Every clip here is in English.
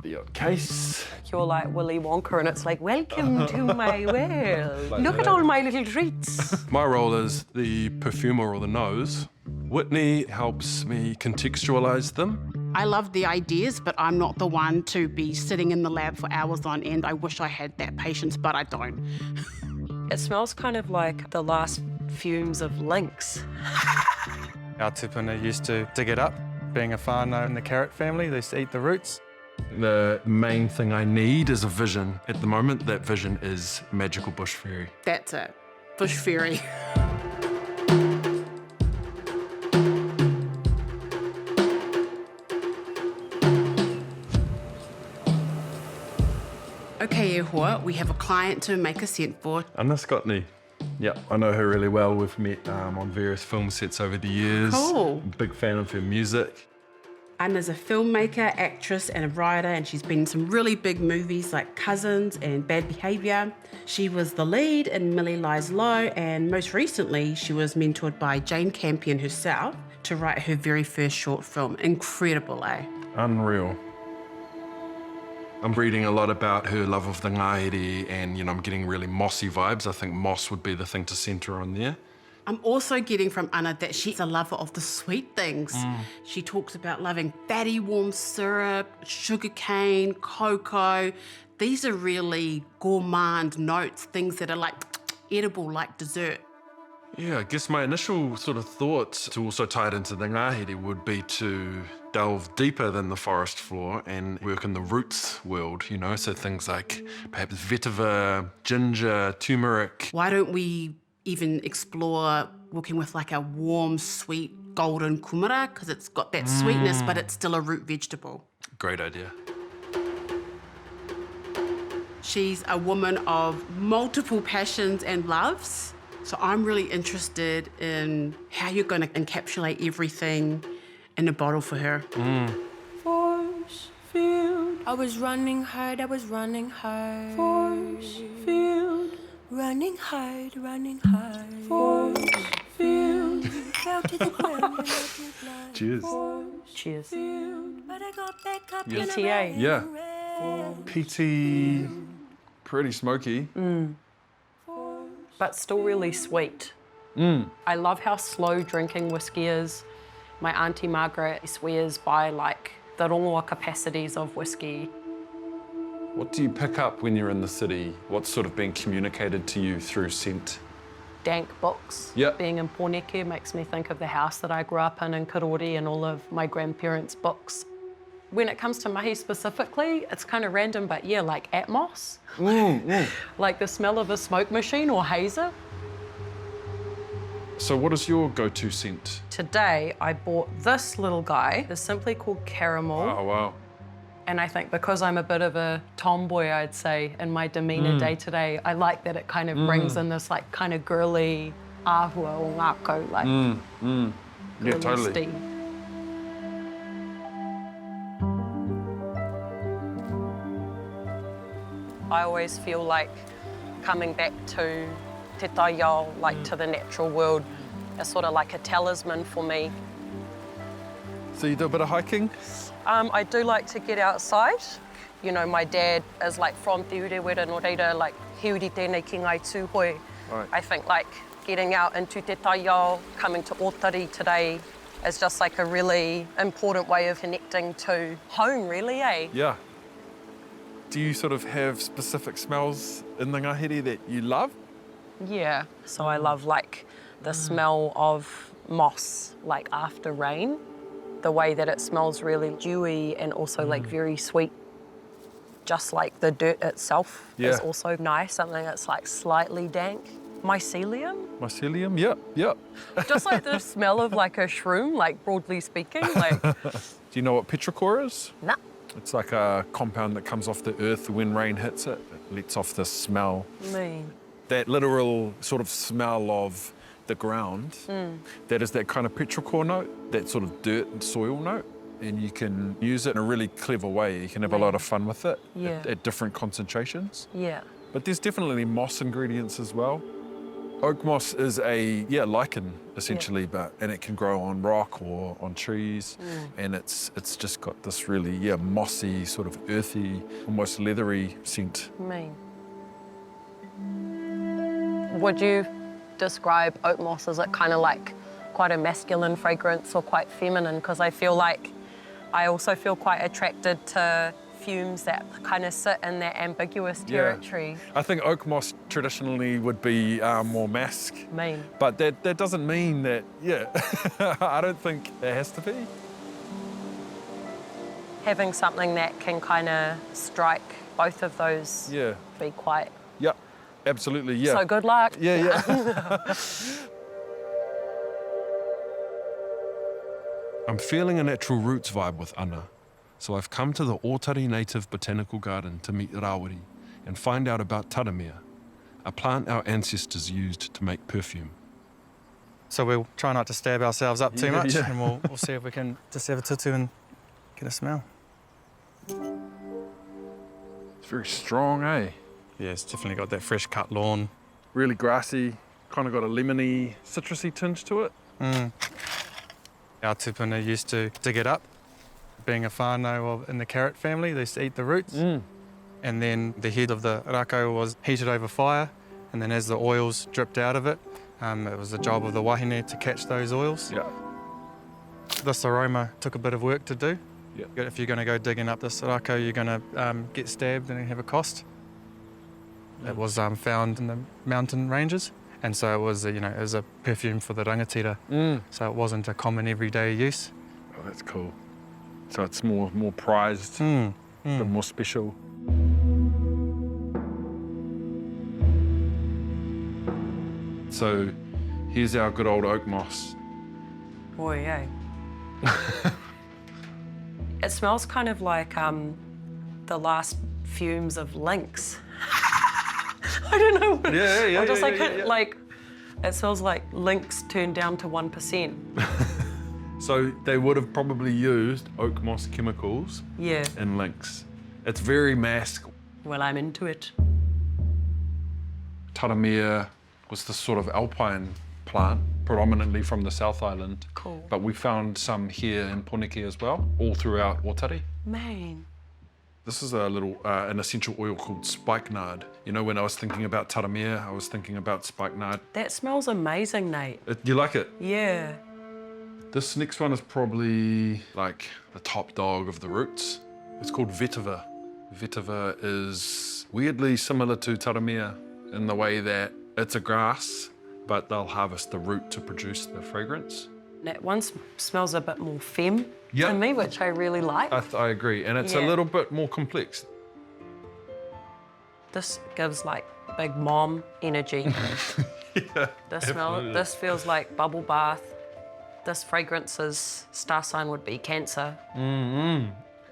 The odd case. You're like Willy Wonka and it's like, welcome to my world. Like Look that. at all my little treats. My role is the perfumer or the nose. Whitney helps me contextualise them. I love the ideas, but I'm not the one to be sitting in the lab for hours on end. I wish I had that patience, but I don't. It smells kind of like the last fumes of lynx. Our tupuna used to dig it up. Being a whānau in the carrot family, they used to eat the roots. The main thing I need is a vision. At the moment, that vision is magical bush fairy. That's it. Bush fairy. Okay, Ehua, we have a client to make a scent for. Ana Scotney. Yeah, I know her really well. We've met on various film sets over the years. Cool. Big fan of her music. Anna's a filmmaker, actress, and a writer, and she's been in some really big movies like Cousins and Bad Behaviour. She was the lead in Millie Lies Low, and most recently, she was mentored by Jane Campion herself to write her very first short film. Incredible, eh? Unreal. I'm reading a lot about her love of the ngahere and, I'm getting really mossy vibes. I think moss would be the thing to centre on there. I'm also getting from Ana that she's a lover of the sweet things. She talks about loving fatty, warm syrup, sugarcane, cocoa. These are really gourmand notes, things that are like edible, like dessert. Yeah, I guess my initial sort of thought to also tie it into the ngahere would be to delve deeper than the forest floor and work in the roots world, so things like perhaps vetiver, ginger, turmeric. Why don't we even explore working with like a warm, sweet, golden kumara, because it's got that sweetness, but it's still a root vegetable. Great idea. She's a woman of multiple passions and loves. So I'm really interested in how you're going to encapsulate everything in a bottle for her. Force field. I was running hard, Force field. Running hard. Force field. Fell to the ground and I did lie. Cheers. Cheers. But I got back up Yeah. and I ETA. Yeah. PT, pretty smoky. But still really sweet. I love how slow drinking whiskey is. My Auntie Margaret swears by like the rongoa capacities of whiskey. What do you pick up when you're in the city? What's sort of being communicated to you through scent? Dank books. Yep. Being in Pōneke makes me think of the house that I grew up in Karori and all of my grandparents' books. When it comes to mahi specifically, it's kind of random, but yeah, like atmos. Like the smell of a smoke machine or hazer. So what is your go-to scent? Today, I bought this little guy. It's simply called Caramel. Oh, wow. And I think because I'm a bit of a tomboy, I'd say, in my demeanour day to day, I like that it kind of brings in this like kind of girly ahua or ngako, like Yeah, girly totally. steam. I always feel like coming back to te taiao, like to the natural world, is sort of like a talisman for me. So you do a bit of hiking? I do like to get outside. My dad is like from Te Urewera no reira, like he uri tēnei ki ngai tūhoi. Right. I think like getting out into te taiao, coming to Otari today is just like a really important way of connecting to home, really, eh? Yeah. Do you sort of have specific smells in the ngahere that you love? Yeah. So I love like the smell of moss, like after rain. The way that it smells really dewy and also like very sweet. Just like the dirt itself is also nice, something that's like slightly dank. Mycelium? Mycelium, yep. Just like the smell of like a shroom, like broadly speaking. Like, Do you know what petrichor is? nah. It's like a compound that comes off the earth when rain hits it. It lets off this smell. Mean. That literal sort of smell of the ground, that is that kind of petrichor note, that sort of dirt and soil note. And you can use it in a really clever way. You can have a lot of fun with it Yeah. at different concentrations. Yeah. But there's definitely moss ingredients as well. Oak moss is a lichen essentially, and it can grow on rock or on trees, and it's just got this really mossy, sort of earthy, almost leathery scent. Mean. Would you describe oak moss as it kind of like quite a masculine fragrance or quite feminine? Because I feel like I also feel quite attracted to perfumes that kind of sit in that ambiguous territory. I think oak moss traditionally would be more mask. Mean. But that doesn't mean that, I don't think it has to be. Having something that can kind of strike both of those be quite... Yeah, absolutely, yeah. So good luck. Yeah. I'm feeling a natural roots vibe with Ana. So I've come to the Ōtari Native Botanical Garden to meet Rawiri and find out about taramea, a plant our ancestors used to make perfume. So we'll try not to stab ourselves up too much, and we'll see if we can just have a tutu and get a smell. It's very strong, eh? Yeah, it's definitely got that fresh cut lawn. Really grassy, kind of got a lemony, citrusy tinge to it. Our tupuna used to dig it up. Being a whānau in the carrot family, they used to eat the roots. And then the head of the rako was heated over fire, and then as the oils dripped out of it, it was the job of the wahine to catch those oils. Yeah. This aroma took a bit of work to do. Yeah. If you're going to go digging up this rako, you're going to get stabbed and have a cost. It was found in the mountain ranges, and so it was, it was a perfume for the rangatira. So it wasn't a common everyday use. Oh, that's cool. So it's more prized, a bit more special. So here's our good old oak moss. Boy, yeah. It smells kind of like the last fumes of lynx. I don't know. Yeah. Or just like it smells like lynx turned down to 1%. So they would have probably used oak moss chemicals in lynx. It's very mask. Well, I'm into it. Taramea was this sort of alpine plant, predominantly from the South Island. Cool. But we found some here in Poneke as well, all throughout Ōtari. Man. This is an essential oil called spikenard. You know, when I was thinking about taramea, I was thinking about spikenard. That smells amazing, Nate. You like it? Yeah. This next one is probably like the top dog of the roots. It's called vetiver. Vetiver is weirdly similar to taramea in the way that it's a grass, but they'll harvest the root to produce the fragrance. That one smells a bit more femme to me, which I really like. I agree, and it's a little bit more complex. This gives like big mom energy. This feels like bubble bath. This fragrance's star sign would be Cancer.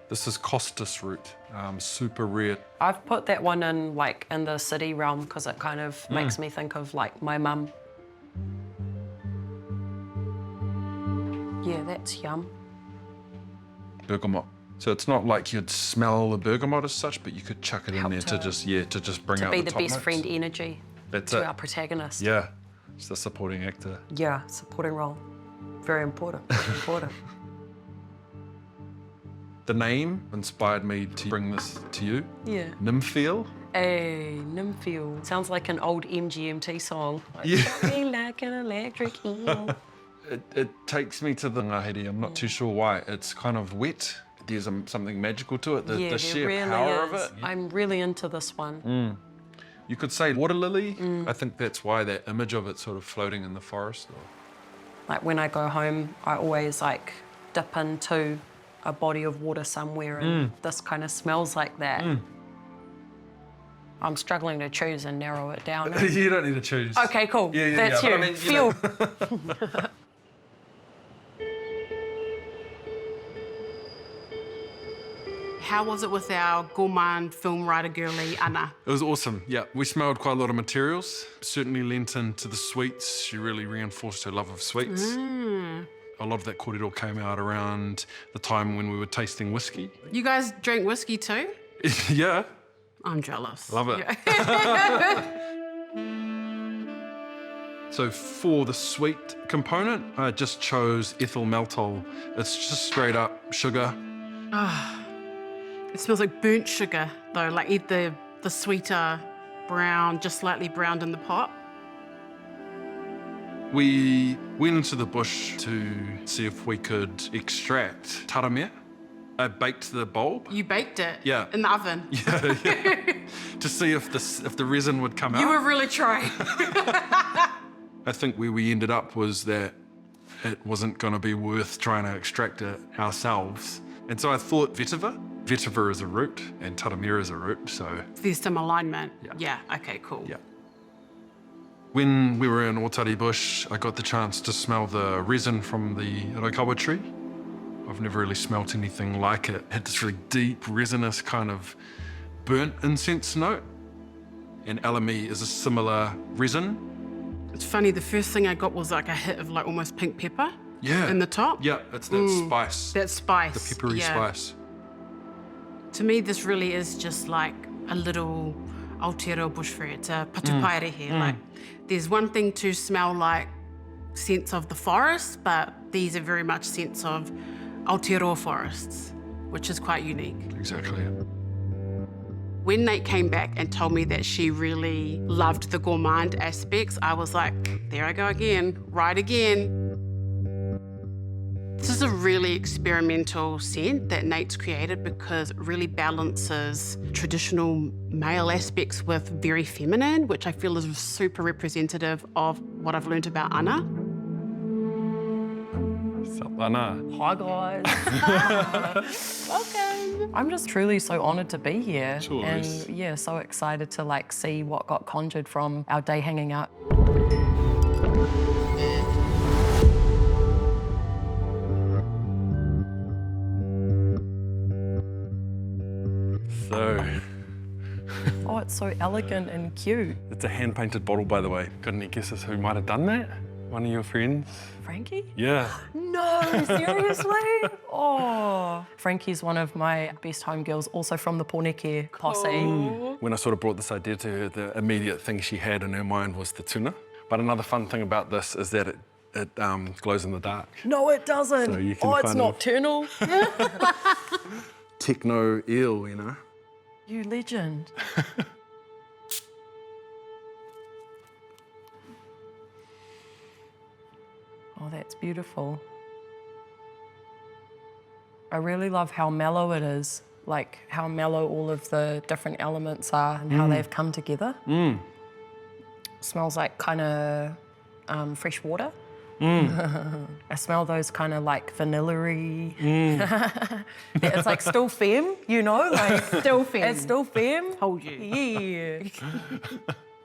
This is costus root, super rare. I've put that one in like in the city realm because it kind of makes me think of like my mum. Yeah, that's yum. Bergamot. So it's not like you'd smell the bergamot as such, but you could chuck it in there to just bring out the top notes. To be the best friend energy That's to it. our protagonist. Yeah, it's the supporting actor. Yeah, supporting role. Very important. The name inspired me to bring this to you. Yeah. Nymphiel. Hey, Nymphiel. Sounds like an old MGMT song. Like, be like an electric eel. It takes me to the ngāhere. I'm not too sure why. It's kind of wet. There's something magical to it. The sheer really power of it. I'm really into this one. You could say water lily. I think that's why that image of it sort of floating in the forest. Like when I go home, I always like dip into a body of water somewhere, and this kind of smells like that. I'm struggling to choose and narrow it down. You don't need to choose. Okay, cool. That's you. But I mean, Feel. How was it with our gourmand film writer girlie, Ana? It was awesome, yeah. We smelled quite a lot of materials. Certainly lent into the sweets. She really reinforced her love of sweets. A lot of that kōrero came out around the time when we were tasting whiskey. You guys drink whiskey too? Yeah. I'm jealous. Love it. Yeah. So for the sweet component, I just chose ethyl maltol. It's just straight up sugar. It smells like burnt sugar, though, like the sweeter brown, just slightly browned in the pot. We went into the bush to see if we could extract taramea. I baked the bulb. You baked it Yeah. in the oven. Yeah. To see if the resin would come out. You were really trying. I think where we ended up was that it wasn't going to be worth trying to extract it ourselves. And so I thought vetiver. Vetiver is a root and taramea is a root, so There's some alignment. Yeah. Okay, cool. yeah. When we were in Otari Bush, I got the chance to smell the resin from the raukawa tree. I've never really smelt anything like it. It had this really deep, resinous kind of burnt incense note. And alamy is a similar resin. It's funny, the first thing I got was like a hit of like almost pink pepper Yeah. in the top. Yeah, it's that spice. That spice. The peppery yeah. spice. To me, this really is just like a little Aotearoa bushfire. It's a patupaere here. Like, there's one thing to smell like scents of the forest, but these are very much scents of Aotearoa forests, which is quite unique. Exactly. When Nate came back and told me that she really loved the gourmand aspects, I was like, there I go again, right again. This is a really experimental scent that Nate's created because it really balances traditional male aspects with very feminine, which I feel is super representative of what I've learned about Ana. Sup, Ana? Hi guys. Welcome. I'm just truly so honoured to be here. Cheers. And yeah, so excited to like see what got conjured from our day hanging out. So, Oh, it's so elegant and cute. it's a hand-painted bottle, by the way. Got any guesses who might have done that? One of your friends? Frankie? Yeah. No, seriously? Oh. Frankie's one of my best homegirls, also from the Porneke posse. When I sort of brought this idea to her, the immediate thing she had in her mind was the tuna. But another fun thing about this is that it glows in the dark. No, it doesn't. So you can Oh, it's kind of- nocturnal. Techno eel, you know? You legend. Oh, that's beautiful. I really love how mellow it is, like how mellow all of the different elements are and how they've come together. Smells like kind of fresh water. I smell those kind of like vanilla-y. It's like still femme, you know? Like, Still femme. it's still femme. Told you. Yeah.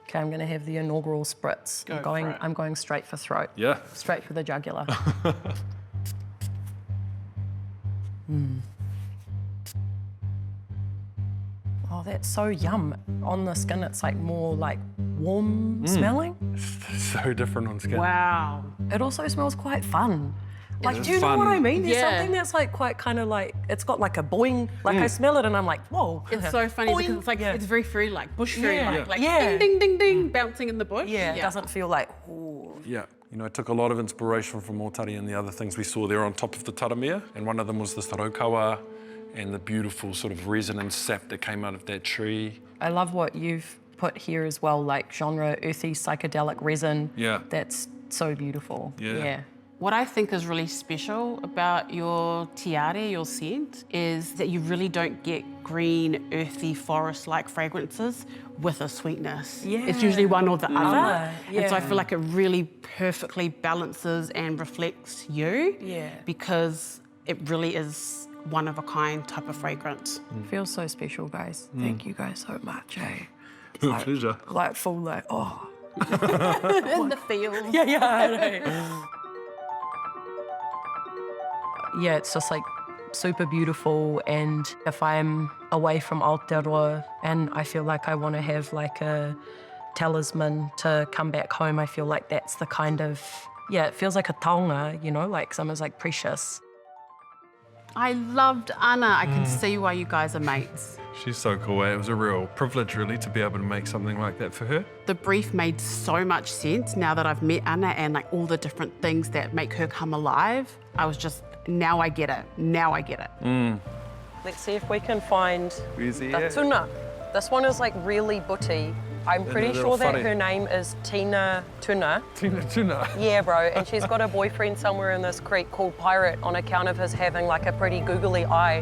Okay, I'm gonna have the inaugural spritz. Go for it. I'm going straight for throat. Yeah. Straight for the jugular. Oh, that's so yum. On the skin, it's like more like warm smelling. So different on skin. Wow. It also smells quite fun. Like, is do you know what fun. I mean? There's Yeah. something that's like quite kind of like, it's got like a boing. Like I smell it and I'm like, whoa. It's so funny because Boing. it's like, Yeah. it's very free, like bush fairy, Yeah. like Yeah. ding, ding, ding, ding, bouncing in the bush. Yeah, it doesn't feel like, ooh. Yeah. You know, I took a lot of inspiration from Otari and the other things we saw there on top of the taramea. And one of them was this raukawa and the beautiful sort of resin and sap that came out of that tree. I love what you've put here as well, like genre, earthy, psychedelic resin. Yeah. That's so beautiful. Yeah. What I think is really special about your tiare, your scent, is that you really don't get green, earthy, forest-like fragrances with a sweetness. Yeah. It's usually one or the other. And so I yeah. feel like it really perfectly balances and reflects you. Yeah. Because it really is one-of-a-kind type of fragrance. Feels so special, guys. Thank you guys so much, eh? Pleasure. Like full like, oh. In the field. Yeah, I know. Yeah, it's just like super beautiful, and if I'm away from Aotearoa and I feel like I want to have like a talisman to come back home, I feel like that's the kind of, yeah, it feels like a taonga, you know, like someone's like precious. I loved Ana. I can see why you guys are mates. She's so cool. It was a real privilege, really, to be able to make something like that for her. The brief made so much sense now that I've met Ana and like all the different things that make her come alive. I was just, now I get it. Now I get it. Let's see if we can find Where's he the at? tuna. This one is like really butty. I'm pretty little sure that whare. her name is Tina Tuna. Tuna. Yeah, bro, and she's got a boyfriend somewhere in this creek called Pirate on account of his having like a pretty googly eye.